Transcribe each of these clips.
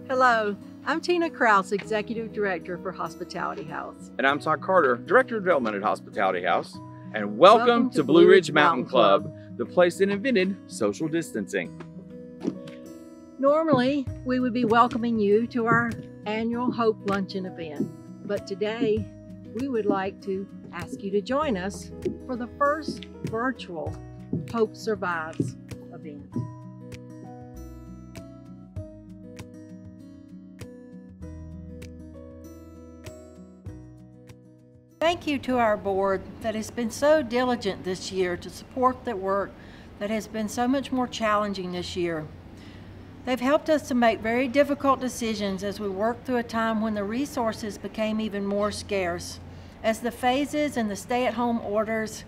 Hello, I'm Tina Krause, Executive Director for Hospitality House. And I'm Todd Carter, Director of Development at Hospitality House. And welcome to Blue Ridge Mountain Club, the place that invented social distancing. Normally, we would be welcoming you to our annual Hope Luncheon event, but today we would like to ask you to join us for the first virtual Hope Survives event. Thank you to our board that has been so diligent this year to support the work that has been so much more challenging this year. They've helped us to make very difficult decisions as we worked through a time when the resources became even more scarce, as the phases and the stay-at-home orders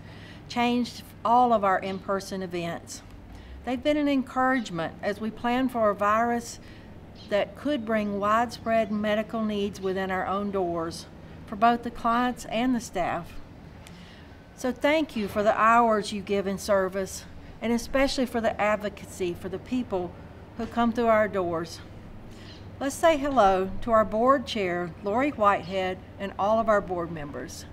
changed all of our in-person events. They've been an encouragement as we plan for a virus that could bring widespread medical needs within our own doors, for both the clients and the staff. So thank you for the hours you give in service, and especially for the advocacy for the people who come through our doors. Let's say hello to our board chair, Lori Whitehead, and all of our board members.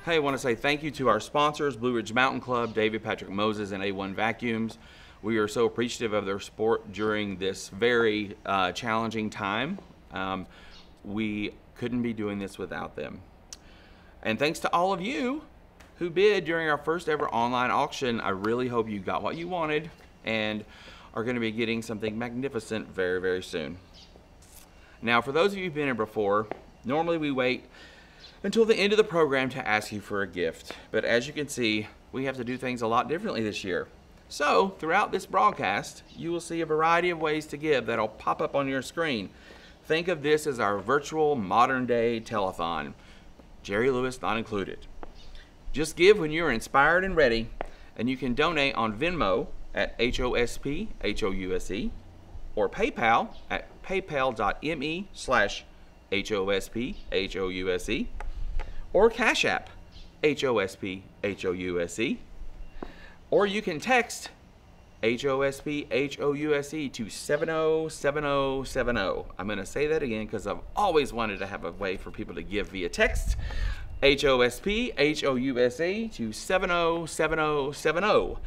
Hey, I want to say thank you to our sponsors, Blue Ridge Mountain Club, David Patrick Moses, and A1 Vacuums. We are so appreciative of their support during this very challenging time. We couldn't be doing this without them. And thanks to all of you who bid during our first ever online auction. I really hope you got what you wanted and are going to be getting something magnificent very, very soon. Now, for those of you who've been here before, normally we wait until the end of the program to ask you for a gift. But as you can see, we have to do things a lot differently this year. So throughout this broadcast, you will see a variety of ways to give that'll pop up on your screen. Think of this as our virtual modern day telethon. Jerry Lewis not included. Just give when you're inspired and ready, and you can donate on Venmo at HOSPHOUSE or PayPal at paypal.me/HOSPHOUSE. or Cash App, HOSPHOUSE, or you can text HOSPHOUSE to 707070. I'm going to say that again because I've always wanted to have a way for people to give via text. HOSPHOUSE to 707070.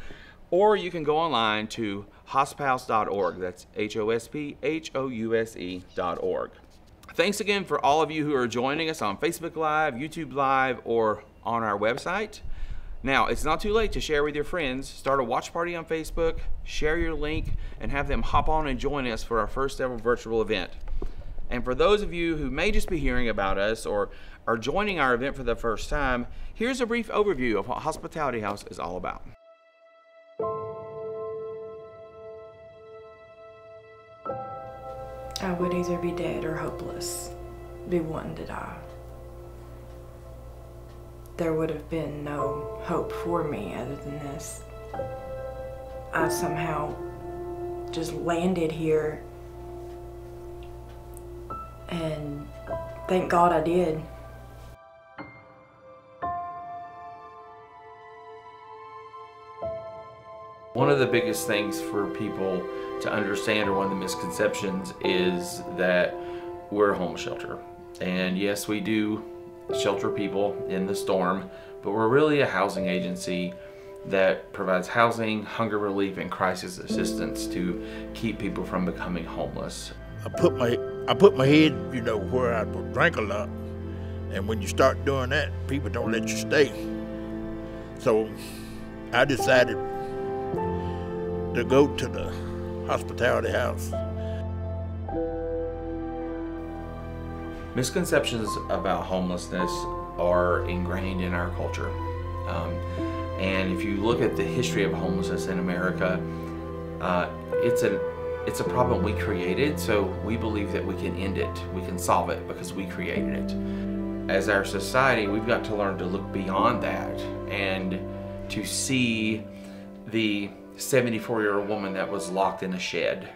Or you can go online to HOSPHOUSE.org. That's HOSPHOUSE.org. Thanks again for all of you who are joining us on Facebook Live, YouTube Live, or on our website. Now, it's not too late to share with your friends. Start a watch party on Facebook, share your link, and have them hop on and join us for our first ever virtual event. And for those of you who may just be hearing about us or are joining our event for the first time, here's a brief overview of what Hospitality House is all about. I would either be dead or hopeless, be wanting to die. There would have been no hope for me other than this. I somehow just landed here, and thank God I did. One of the biggest things for people to understand, or one of the misconceptions, is that we're a homeless shelter. And yes, we do shelter people in the storm, but we're really a housing agency that provides housing, hunger relief, and crisis assistance to keep people from becoming homeless. I put my head, you know, where I drank a lot. And when you start doing that, people don't let you stay. So I decided to go to the Hospitality House. Misconceptions about homelessness are ingrained in our culture. And if you look at the history of homelessness in America, it's a problem we created, so we believe that we can end it, we can solve it because we created it. As our society, we've got to learn to look beyond that and to see the 74-year-old woman that was locked in a shed,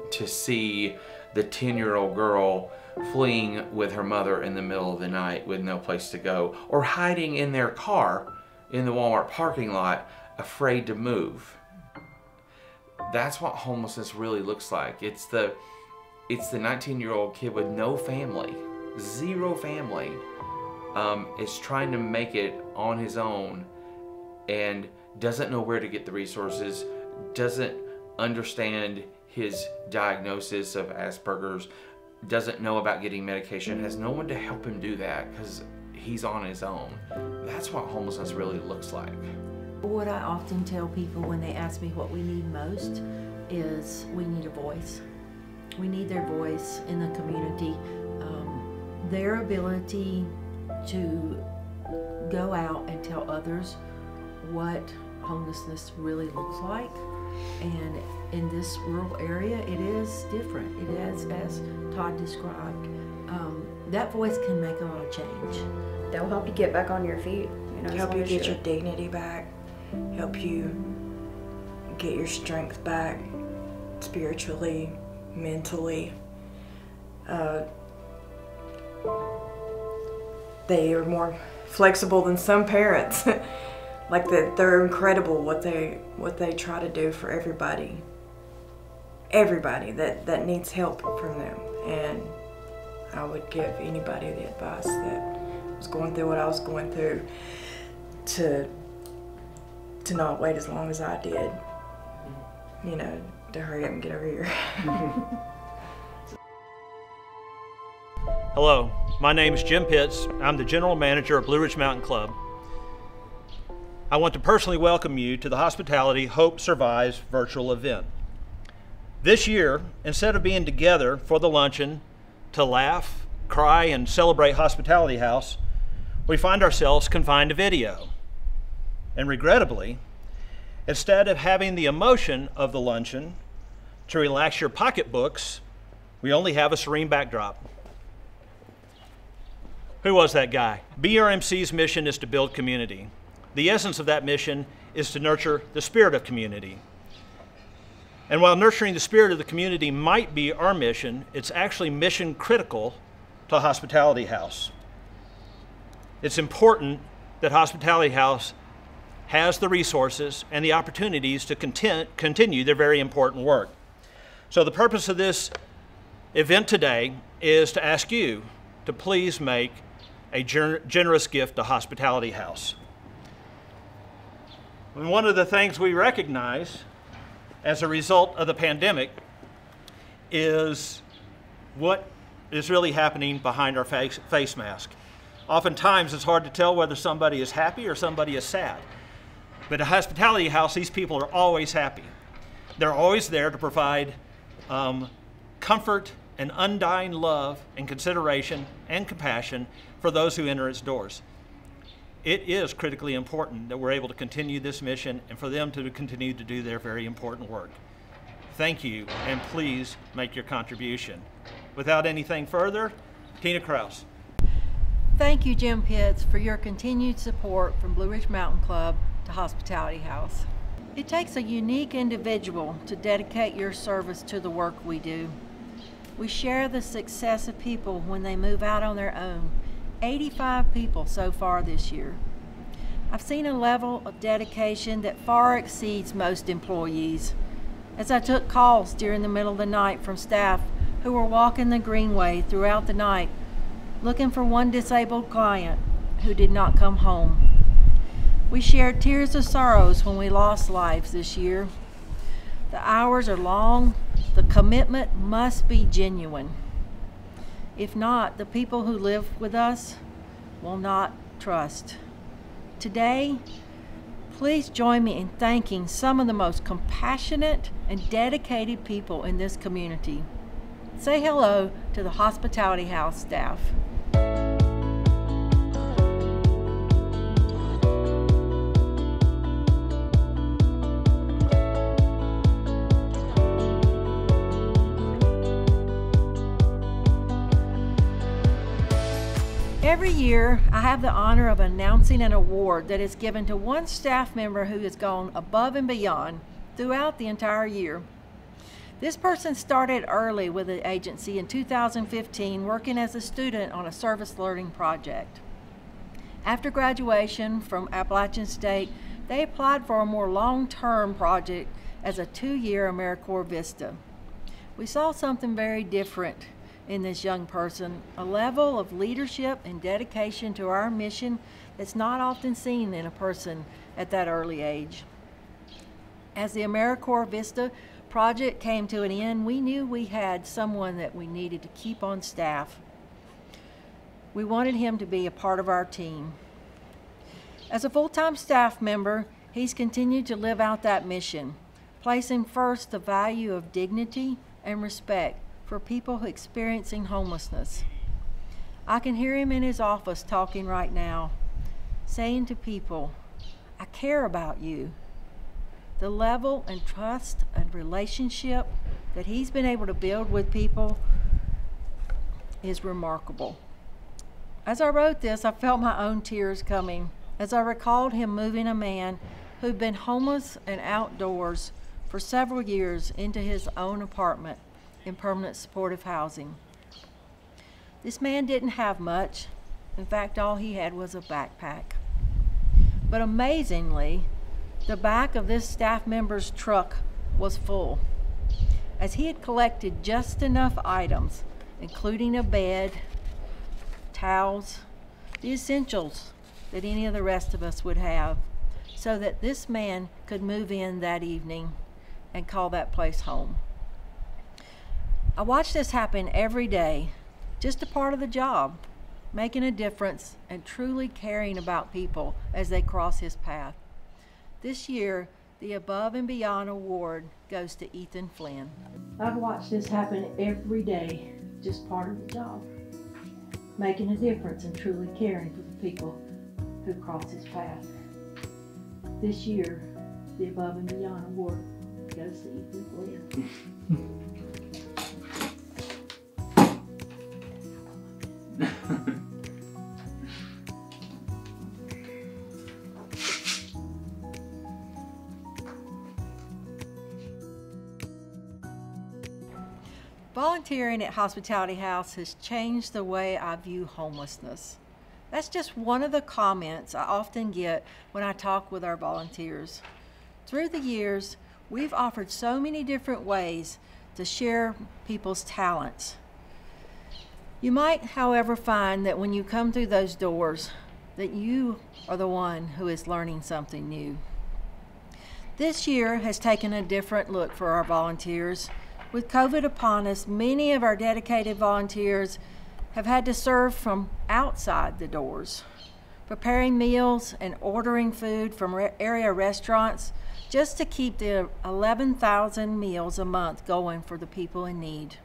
to see the 10-year-old girl fleeing with her mother in the middle of the night with no place to go, or hiding in their car in the Walmart parking lot, afraid to move. That's what homelessness really looks like. It's the 19-year-old kid with no family, zero family, is trying to make it on his own and doesn't know where to get the resources, doesn't understand his diagnosis of Asperger's, doesn't know about getting medication, has no one to help him do that because he's on his own. That's what homelessness really looks like. What I often tell people when they ask me what we need most is we need a voice. We need their voice in the community. Their ability to go out and tell others what homelessness really looks like. And in this rural area, it is different. It is, as Todd described. That voice can make a lot of change. They'll help you get back on your feet. Help you get your dignity back. Help you get your strength back, spiritually, mentally. They are more flexible than some parents. Like they're incredible what they try to do for everybody that needs help from them. And I would give anybody the advice that was going through what I was going through to not wait as long as I did, to hurry up and get over here. Hello, my name is Jim Pitts. I'm the General Manager of Blue Ridge Mountain Club. I want to personally welcome you to the Hospitality Hope Survives virtual event. This year, instead of being together for the luncheon to laugh, cry, and celebrate Hospitality House, we find ourselves confined to video. And regrettably, instead of having the emotion of the luncheon to relax your pocketbooks, we only have a serene backdrop. Who was that guy? BRMC's mission is to build community. The essence of that mission is to nurture the spirit of community. And while nurturing the spirit of the community might be our mission, it's actually mission critical to Hospitality House. It's important that Hospitality House has the resources and the opportunities to continue their very important work. So the purpose of this event today is to ask you to please make a generous gift to Hospitality House. And one of the things we recognize as a result of the pandemic is what is really happening behind our face mask. Oftentimes it's hard to tell whether somebody is happy or somebody is sad. But at Hospitality House, these people are always happy. They're always there to provide comfort and undying love and consideration and compassion for those who enter its doors. It is critically important that we're able to continue this mission and for them to continue to do their very important work. Thank you, and please make your contribution. Without anything further, Tina Krause. Thank you, Jim Pitts, for your continued support from Blue Ridge Mountain Club to Hospitality House. It takes a unique individual to dedicate your service to the work we do. We share the success of people when they move out on their own. 85 people so far this year. I've seen a level of dedication that far exceeds most employees. As I took calls during the middle of the night from staff who were walking the greenway throughout the night looking for one disabled client who did not come home. We shared tears of sorrows when we lost lives this year. The hours are long. The commitment must be genuine. If not, the people who live with us will not trust. Today, please join me in thanking some of the most compassionate and dedicated people in this community. Say hello to the Hospitality House staff. Every year, I have the honor of announcing an award that is given to one staff member who has gone above and beyond throughout the entire year. This person started early with the agency in 2015, working as a student on a service learning project. After graduation from Appalachian State, they applied for a more long-term project as a 2-year AmeriCorps Vista. We saw something very different in this young person, a level of leadership and dedication to our mission that's not often seen in a person at that early age. As the AmeriCorps Vista project came to an end, we knew we had someone that we needed to keep on staff. We wanted him to be a part of our team. As a full-time staff member, he's continued to live out that mission, placing first the value of dignity and respect for people experiencing homelessness. I can hear him in his office talking right now, saying to people, "I care about you." The level and trust and relationship that he's been able to build with people is remarkable. As I wrote this, I felt my own tears coming as I recalled him moving a man who'd been homeless and outdoors for several years into his own apartment in permanent supportive housing. This man didn't have much. In fact, all he had was a backpack. But amazingly, the back of this staff member's truck was full, as he had collected just enough items, including a bed, towels, the essentials that any of the rest of us would have, so that this man could move in that evening and call that place home. I watch this happen every day, just a part of the job, making a difference and truly caring about people as they cross his path. This year, the Above and Beyond Award goes to Ethan Flynn. I've watched this happen every day, just part of the job, making a difference and truly caring for the people who cross his path. This year, the Above and Beyond Award goes to Ethan Flynn. Volunteering at Hospitality House has changed the way I view homelessness. That's just one of the comments I often get when I talk with our volunteers. Through the years, we've offered so many different ways to share people's talents. You might, however, find that when you come through those doors, that you are the one who is learning something new. This year has taken a different look for our volunteers. With COVID upon us, many of our dedicated volunteers have had to serve from outside the doors, preparing meals and ordering food from area restaurants just to keep the 11,000 meals a month going for the people in need.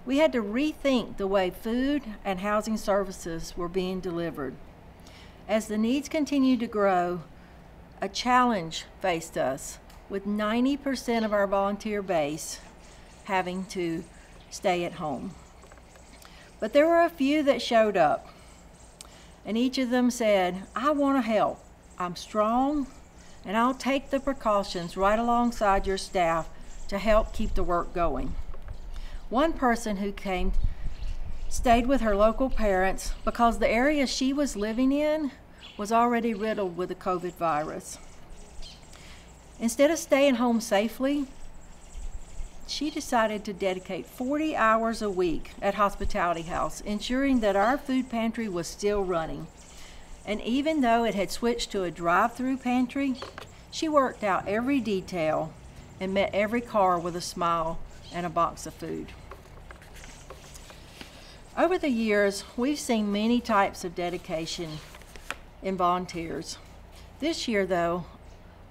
We had to rethink the way food and housing services were being delivered. As the needs continued to grow, a challenge faced us, with 90% of our volunteer base having to stay at home. But there were a few that showed up, and each of them said, "I want to help. I'm strong, and I'll take the precautions right alongside your staff to help keep the work going." One person who came stayed with her local parents because the area she was living in was already riddled with the COVID virus. Instead of staying home safely, she decided to dedicate 40 hours a week at Hospitality House, ensuring that our food pantry was still running. And even though it had switched to a drive-through pantry, she worked out every detail and met every car with a smile and a box of food. Over the years, we've seen many types of dedication in volunteers. This year, though,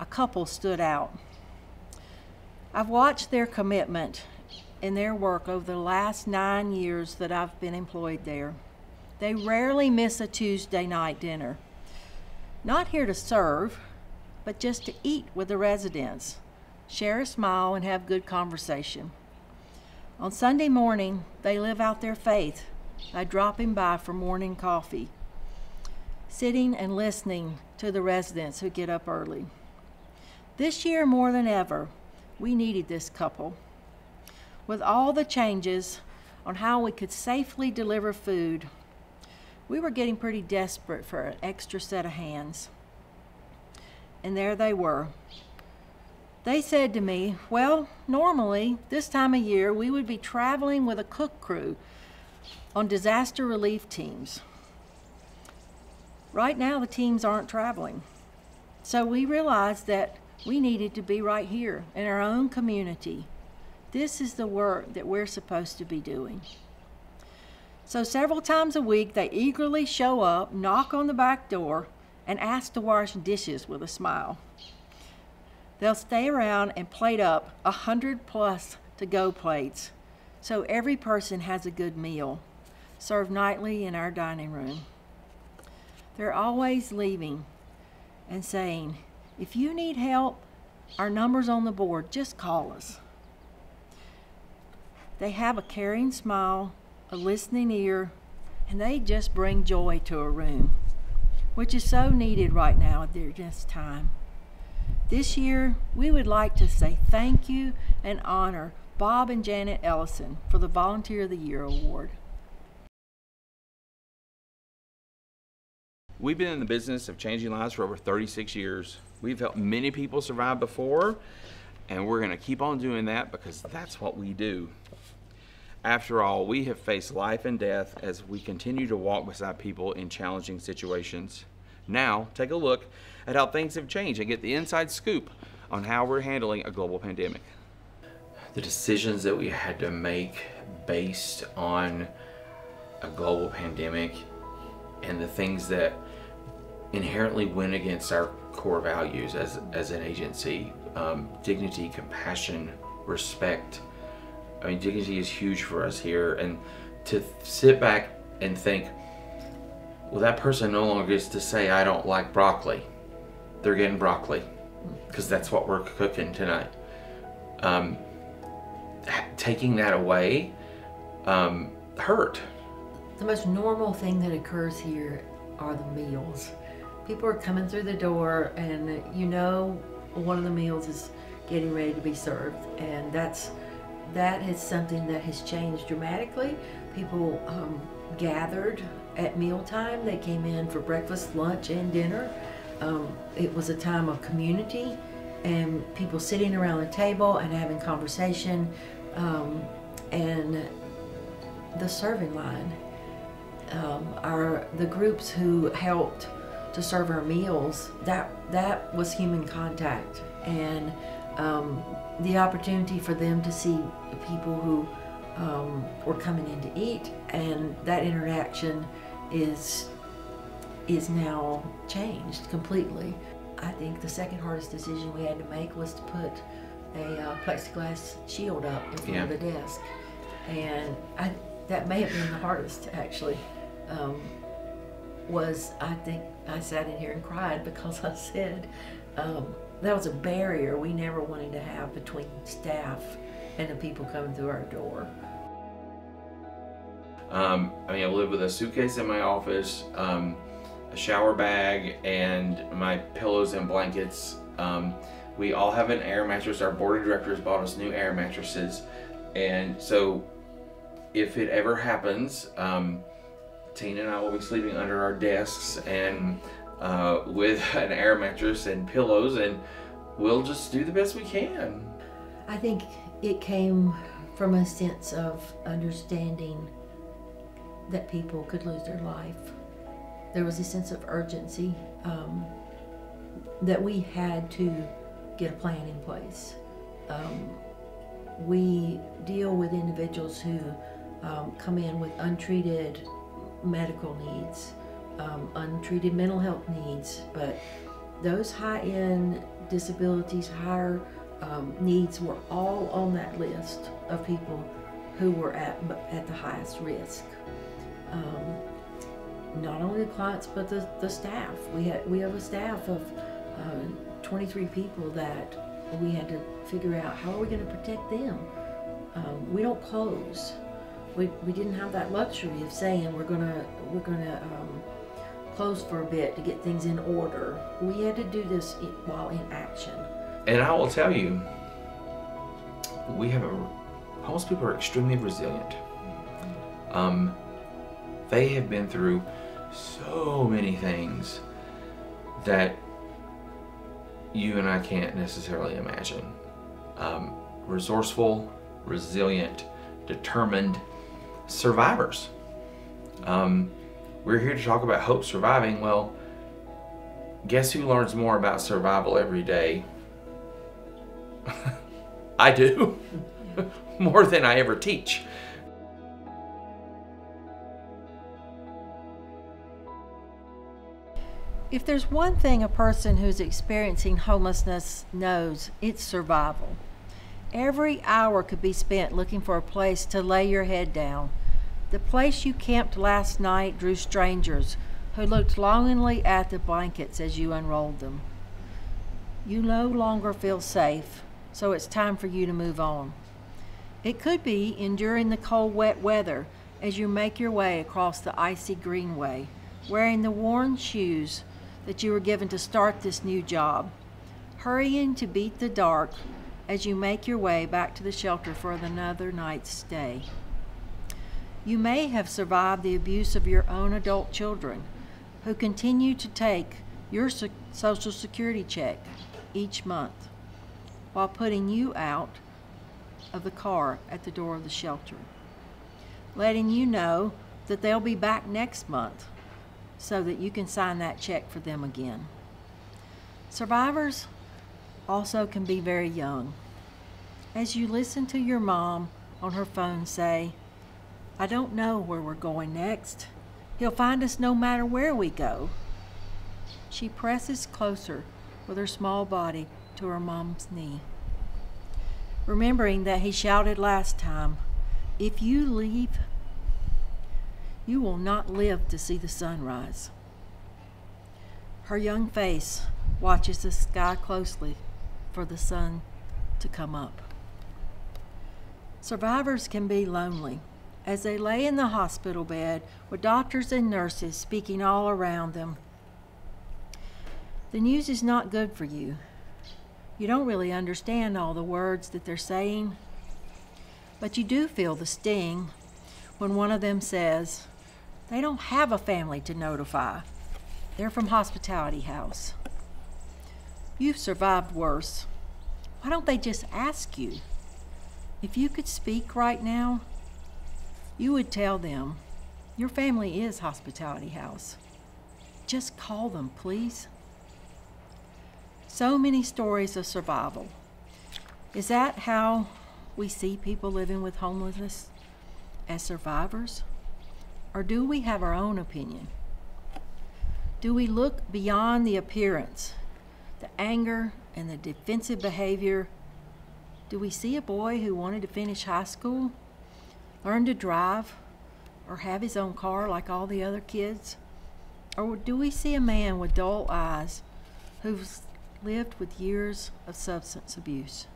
a couple stood out. I've watched their commitment in their work over the last 9 years that I've been employed there. They rarely miss a Tuesday night dinner. Not here to serve, but just to eat with the residents, share a smile, and have good conversation. On Sunday morning, they live out their faith by dropping by for morning coffee, sitting and listening to the residents who get up early. This year, more than ever, we needed this couple. With all the changes on how we could safely deliver food, we were getting pretty desperate for an extra set of hands. And there they were. They said to me, well, normally this time of year we would be traveling with a cook crew on disaster relief teams. Right now the teams aren't traveling. So we realized that we needed to be right here in our own community. This is the work that we're supposed to be doing. So several times a week they eagerly show up, knock on the back door, and ask to wash dishes with a smile. They'll stay around and plate up 100+ to-go plates, so every person has a good meal, served nightly in our dining room. They're always leaving and saying, if you need help, our number's on the board, just call us. They have a caring smile, a listening ear, and they just bring joy to a room, which is so needed right now during this time. This year, we would like to say thank you and honor Bob and Janet Ellison for the Volunteer of the Year Award. We've been in the business of changing lives for over 36 years. We've helped many people survive before, and we're going to keep on doing that because that's what we do. After all, we have faced life and death as we continue to walk beside people in challenging situations. Now, take a look at how things have changed and get the inside scoop on how we're handling a global pandemic. The decisions that we had to make based on a global pandemic and the things that inherently went against our core values as an agency, dignity, compassion, respect. I mean, dignity is huge for us here, and to sit back and think, well, that person no longer gets to say, I don't like broccoli. They're getting broccoli because that's what we're cooking tonight. Taking that away hurt. The most normal thing that occurs here are the meals. People are coming through the door and you know one of the meals is getting ready to be served, and that is something that has changed dramatically. People gathered at mealtime. They came in for breakfast, lunch, and dinner. It was a time of community and people sitting around the table and having conversation, and the serving line. The groups who helped to serve our meals, that was human contact, and the opportunity for them to see people who were coming in to eat, and that interaction is now changed completely. I think the second hardest decision we had to make was to put a plexiglass shield up in front of the desk, and that may have been the hardest actually. I think I sat in here and cried because I said that was a barrier we never wanted to have between staff and the people coming through our door. I mean, I live with a suitcase in my office, a shower bag, and my pillows and blankets. We all have an air mattress. Our board of directors bought us new air mattresses, and so if it ever happens, Tina and I will be sleeping under our desks and with an air mattress and pillows, and we'll just do the best we can. I think it came from a sense of understanding that people could lose their life. There was a sense of urgency that we had to get a plan in place. We deal with individuals who come in with untreated medical needs, untreated mental health needs, but those high-end disabilities, higher needs were all on that list of people who were at the highest risk. Not only the clients, but the staff. We have a staff of 23 people that we had to figure out how are we going to protect them. We don't close. We didn't have that luxury of saying we're gonna close for a bit to get things in order. We had to do this while in action. And I will tell you, we have homeless people are extremely resilient. They have been through so many things that you and I can't necessarily imagine. Resourceful, resilient, determined survivors. We're here to talk about hope surviving. Well, guess who learns more about survival every day? I do. More than I ever teach. If there's one thing a person who's experiencing homelessness knows, it's survival. Every hour could be spent looking for a place to lay your head down. The place you camped last night drew strangers who looked longingly at the blankets as you unrolled them. You no longer feel safe, so it's time for you to move on. It could be enduring the cold, wet weather as you make your way across the icy greenway, wearing the worn shoes that you were given to start this new job, hurrying to beat the dark as you make your way back to the shelter for another night's stay. You may have survived the abuse of your own adult children, who continue to take your Social Security check each month while putting you out of the car at the door of the shelter, letting you know that they'll be back next month so that you can sign that check for them again. Survivors also can be very young. As you listen to your mom on her phone say, "I don't know where we're going next. He'll find us no matter where we go." She presses closer with her small body to her mom's knee, remembering that he shouted last time, "If you leave, you will not live to see the sunrise." Her young face watches the sky closely for the sun to come up. Survivors can be lonely as they lay in the hospital bed with doctors and nurses speaking all around them. The news is not good for you. You don't really understand all the words that they're saying, but you do feel the sting when one of them says, "They don't have a family to notify. They're from Hospitality House." You've survived worse. Why don't they just ask you? If you could speak right now, you would tell them, "Your family is Hospitality House. Just call them, please." So many stories of survival. Is that how we see people living with homelessness? As survivors? Or do we have our own opinion? Do we look beyond the appearance, the anger and the defensive behavior? Do we see a boy who wanted to finish high school, learn to drive, or have his own car like all the other kids? Or do we see a man with dull eyes who's lived with years of substance abuse?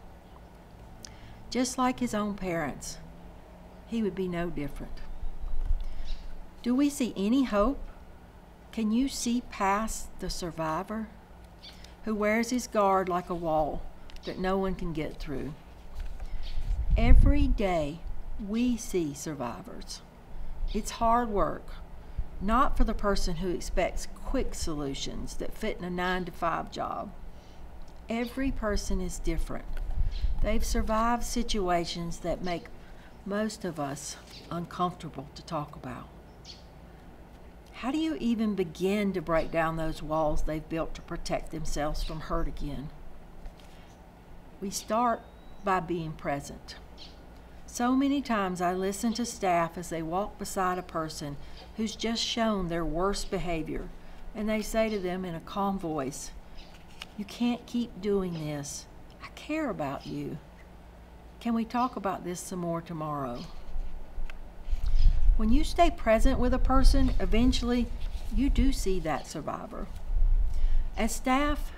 Just like his own parents, he would be no different. Do we see any hope? Can you see past the survivor who wears his guard like a wall that no one can get through? Every day we see survivors. It's hard work, not for the person who expects quick solutions that fit in a 9-to-5 job. Every person is different. They've survived situations that make most of us uncomfortable to talk about. How do you even begin to break down those walls they've built to protect themselves from hurt again? We start by being present. So many times I listen to staff as they walk beside a person who's just shown their worst behavior, and they say to them in a calm voice, "You can't keep doing this. I care about you. Can we talk about this some more tomorrow?" When you stay present with a person, eventually you do see that survivor. As staff,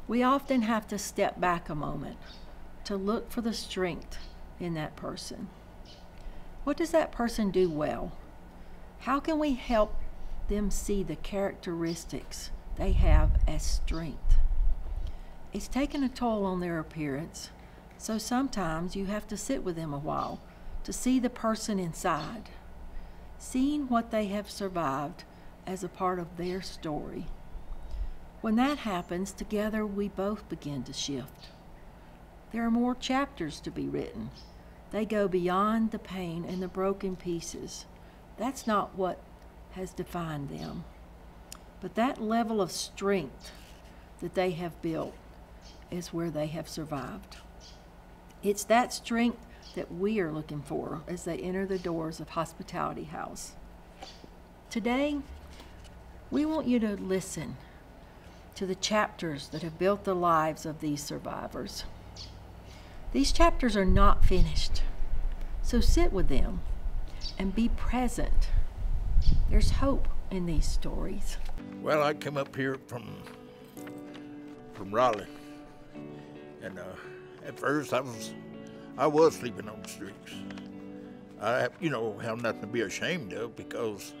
we often have to step back a moment to look for the strength in that person. What does that person do well? How can we help them see the characteristics they have as strength? It's taken a toll on their appearance, So sometimes you have to sit with them a while to see the person inside, seeing what they have survived as a part of their story. When that happens, together we both begin to shift. There are more chapters to be written. They go beyond the pain and the broken pieces. That's not what has defined them. But that level of strength that they have built is where they have survived. It's that strength that we are looking for as they enter the doors of Hospitality House. Today, we want you to listen to the chapters that have built the lives of these survivors. These chapters are not finished, so sit with them and be present. There's hope in these stories. Well, I came up here from Raleigh, and at first I was sleeping on the streets. I have nothing to be ashamed of, because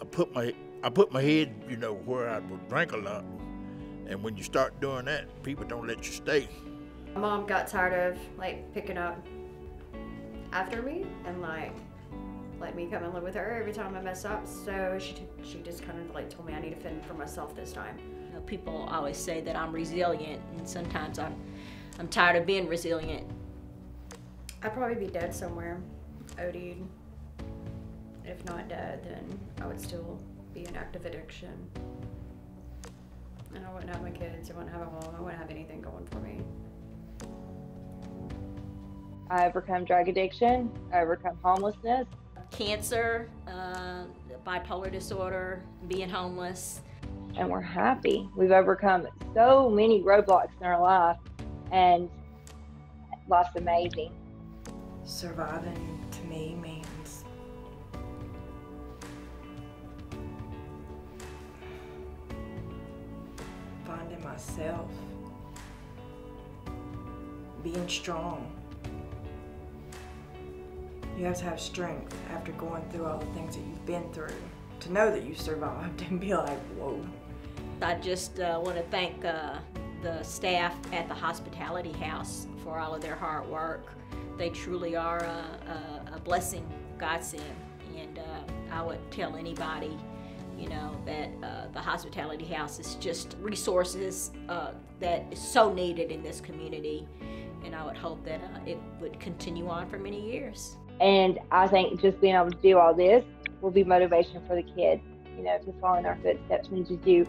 I put my head, where I would drink a lot, and when you start doing that, people don't let you stay. My mom got tired of picking up after me and let me come and live with her every time I mess up. So she just kind of told me I need to fend for myself this time. People always say that I'm resilient, and sometimes I'm tired of being resilient. I'd probably be dead somewhere, OD'd. If not dead, then I would still be in active addiction. And I wouldn't have my kids, I wouldn't have a home, I wouldn't have anything going for me. I overcome drug addiction, I overcome homelessness. Cancer, bipolar disorder, being homeless. And we're happy. We've overcome so many roadblocks in our life, and life's amazing. Surviving to me means finding myself, being strong. You have to have strength after going through all the things that you've been through to know that you survived and be like, whoa. I just want to thank the staff at the Hospitality House for all of their hard work. They truly are a blessing, godsend, and I would tell anybody, that the Hospitality House is just resources that is so needed in this community, and I would hope that it would continue on for many years. And I think just being able to do all this will be motivation for the kids, to follow in our footsteps and to do,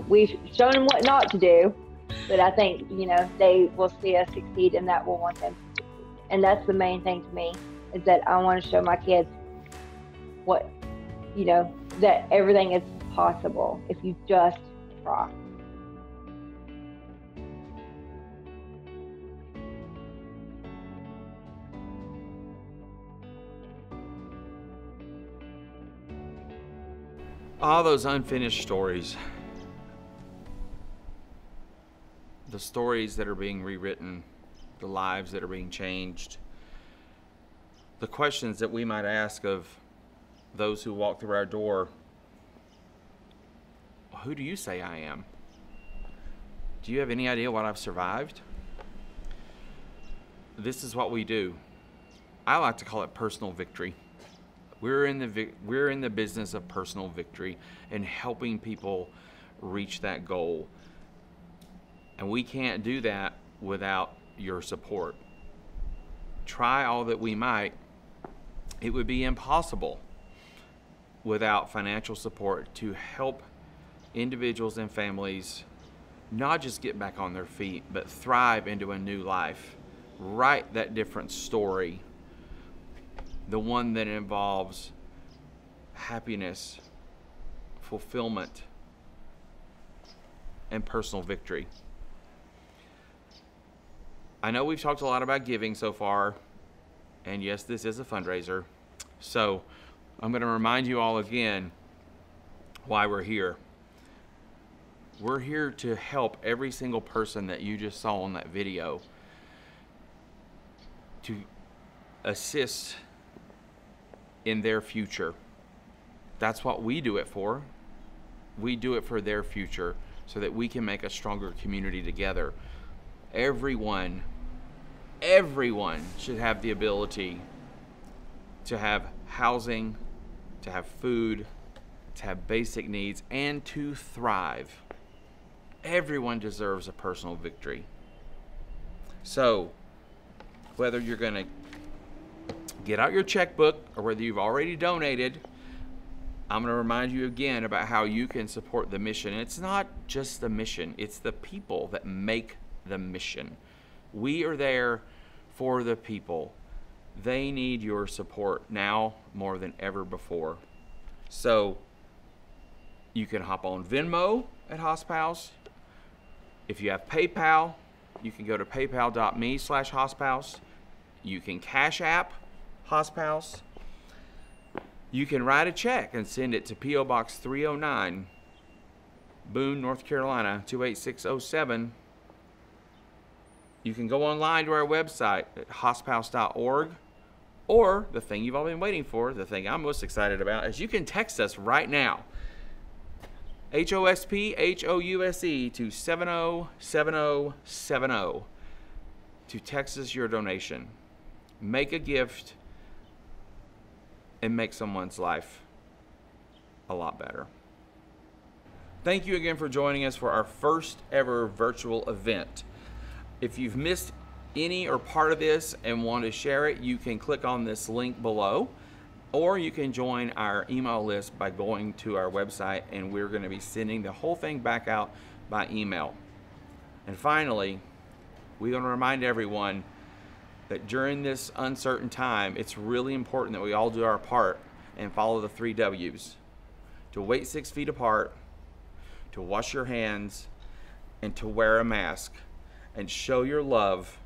we've shown them what not to do, but I think, they will see us succeed, and that will want them to succeed. And that's the main thing to me, is that I want to show my kids what, that everything is possible if you just try. All those unfinished stories, the stories that are being rewritten, the lives that are being changed, the questions that we might ask of those who walk through our door. Who do you say I am? Do you have any idea what I've survived? This is what we do. I like to call it personal victory. We're in the business of personal victory and helping people reach that goal. And we can't do that without your support. Try all that we might, it would be impossible without financial support to help individuals and families not just get back on their feet, but thrive into a new life. Write that different story, the one that involves happiness, fulfillment, and personal victory. I know we've talked a lot about giving so far, and yes, this is a fundraiser. So I'm going to remind you all again why we're here. We're here to help every single person that you just saw on that video, to assist in their future. That's what we do it for. We do it for their future so that we can make a stronger community together. Everyone should have the ability to have housing, to have food, to have basic needs, and to thrive. Everyone deserves a personal victory. So, whether you're going to get out your checkbook or whether you've already donated, I'm going to remind you again about how you can support the mission. It's not just the mission, it's the people that make the mission. We are there for the people. They need your support now more than ever before. So you can hop on Venmo at HOSPHOUSE. If you have PayPal, you can go to paypal.me/HOSPHOUSE. You can Cash App HOSPHOUSE. You can write a check and send it to P.O. Box 309, Boone, North Carolina, 28607. You can go online to our website at hosphouse.org, or the thing you've all been waiting for, the thing I'm most excited about, is you can text us right now. HOSPHOUSE to 707070 to text us your donation. Make a gift and make someone's life a lot better. Thank you again for joining us for our first ever virtual event. If you've missed any or part of this and want to share it, you can click on this link below, or you can join our email list by going to our website, and we're going to be sending the whole thing back out by email. And finally, we're going to remind everyone that during this uncertain time, it's really important that we all do our part and follow the 3 W's. To wait 6 feet apart, to wash your hands, and to wear a mask, and show your love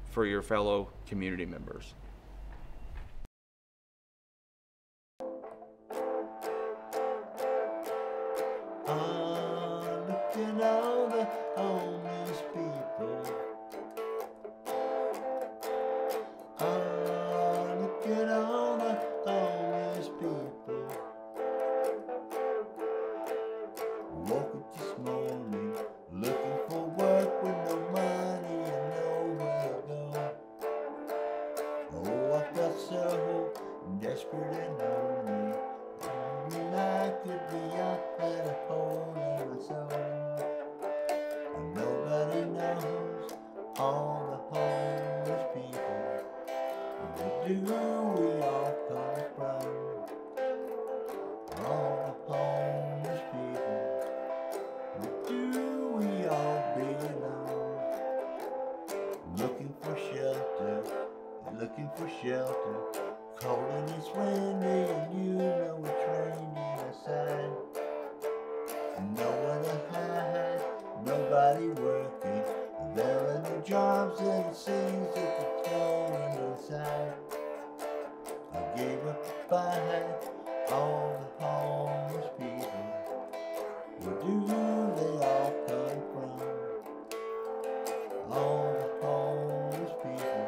for your fellow community members. Look at all the homeless people. Look at all the homeless people. Woke up this morning looking for work with no money and nowhere to go. Oh, I felt so desperate and lonely. I could be out at a hole in my soul. And nobody knows all the homeless people. Where do we all come from? All the homeless people. Where do we all belong? Looking for shelter. Cold and it's windy and you know it's raining outside. Nowhere to hide, nobody working. There are no jobs and it seems that the town inside. I gave up the fight, all the homeless people. Where do they all come from? All the homeless people.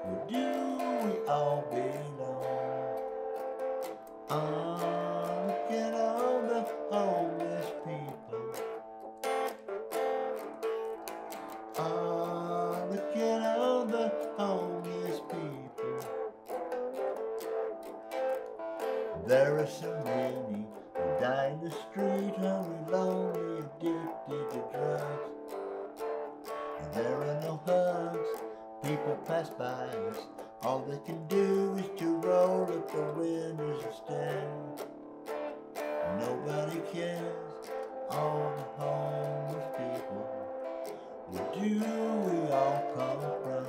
Where do we all belong? Look at all the homeless people. Look at all the homeless people. There are so many who die in the street, hungry, lonely, addicted to drugs. And there are no hugs. People pass by us, all they can do is to roll up the windows and stare. Nobody cares, all the homeless people. Where do we all come from?